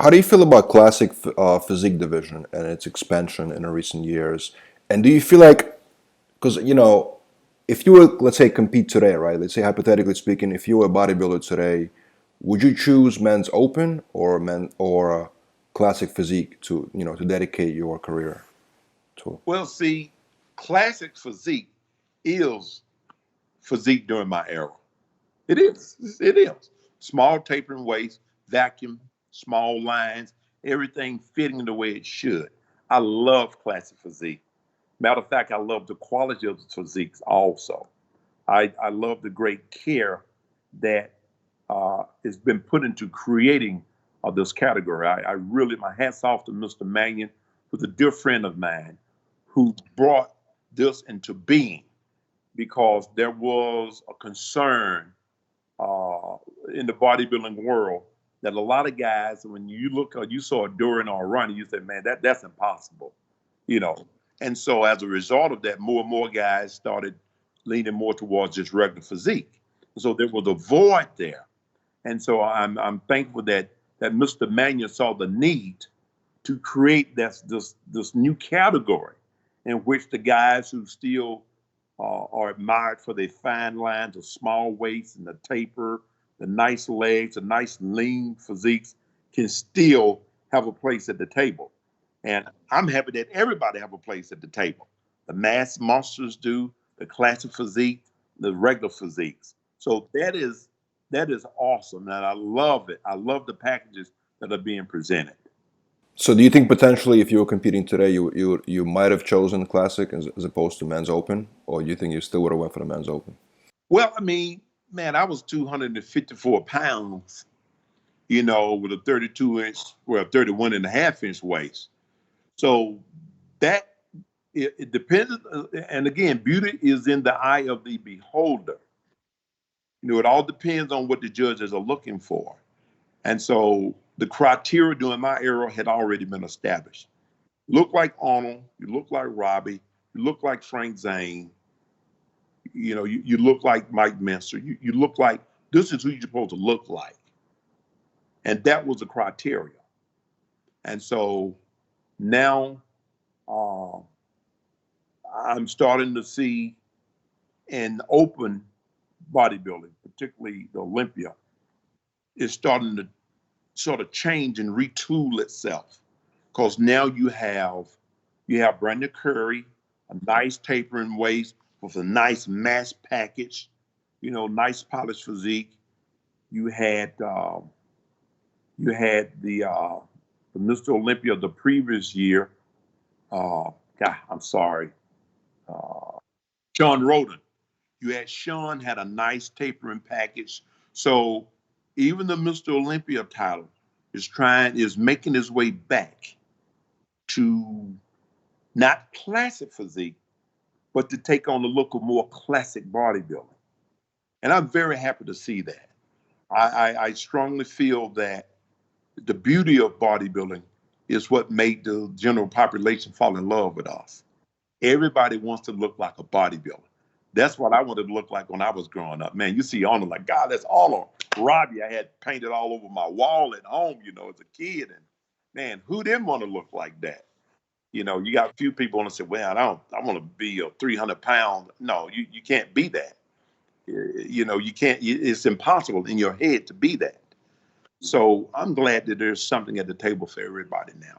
How do you feel about Classic Physique division and its expansion in the recent years? And do you feel like, because if you were, let's say, compete today, right? Let's say hypothetically speaking, if you were a bodybuilder today, would you choose men's open or Classic Physique to dedicate your career to? Well, see, classic physique is physique during my era. It is. It is. Small tapering waist, vacuum, small lines, everything fitting the way it should. I love classic physique. Matter of fact, I love the quality of the physiques also. I love the great care that has been put into creating this category. I really, my hat's off to Mr. Mannion, who's a dear friend of mine, who brought this into being because there was a concern in the bodybuilding world that a lot of guys, when you look, you saw a Dorian or a Ronnie, you said, man, that's impossible, you know. And so as a result of that, more and more guys started leaning more towards just regular physique. So there was a void there. And so I'm thankful that Mr. Mannion saw the need to create this new category in which the guys who still are admired for their fine lines, the small waist and the taper, the nice legs, the nice lean physiques can still have a place at the table. And I'm happy that everybody have a place at the table. The mass monsters do, the classic physique, the regular physiques. So that is awesome, and I love it. I love the packages that are being presented. So do you think potentially if you were competing today, you might have chosen Classic as opposed to men's open, or you think you still would have went for the men's open? Well, I mean, man, I was 254 pounds, with a 32-inch, well, 31 and a half inch waist. So that it depends. And again, beauty is in the eye of the beholder. It all depends on what the judges are looking for. And so the criteria during my era had already been established. Look like Arnold, you look like Robbie, you look like Frank Zane, you look like Mike Minster, you look like this is who you're supposed to look like. And that was the criteria. And so now I'm starting to see in open bodybuilding, particularly the Olympia, is starting to sort of change and retool itself. Because now you have Brandon Curry, a nice tapering waist with a nice mass package, nice polished physique. You had the Mr. Olympia the previous year. God, I'm sorry, Sean Roden. You had Sean had a nice tapering package. So even the Mr. Olympia title is making his way back to not classic physique, but to take on the look of more classic bodybuilding. And I'm very happy to see that. I strongly feel that the beauty of bodybuilding is what made the general population fall in love with us. Everybody wants to look like a bodybuilder. That's what I wanted to look like when I was growing up. Man, you see Arnold like, God, that's Arnold. Robbie, I had painted all over my wall at home, as a kid. And man, who didn't want to look like that? You got a few people want to say, well, I want to be a 300 pound. No, you can't be that. You can't, it's impossible in your head to be that. So I'm glad that there's something at the table for everybody now.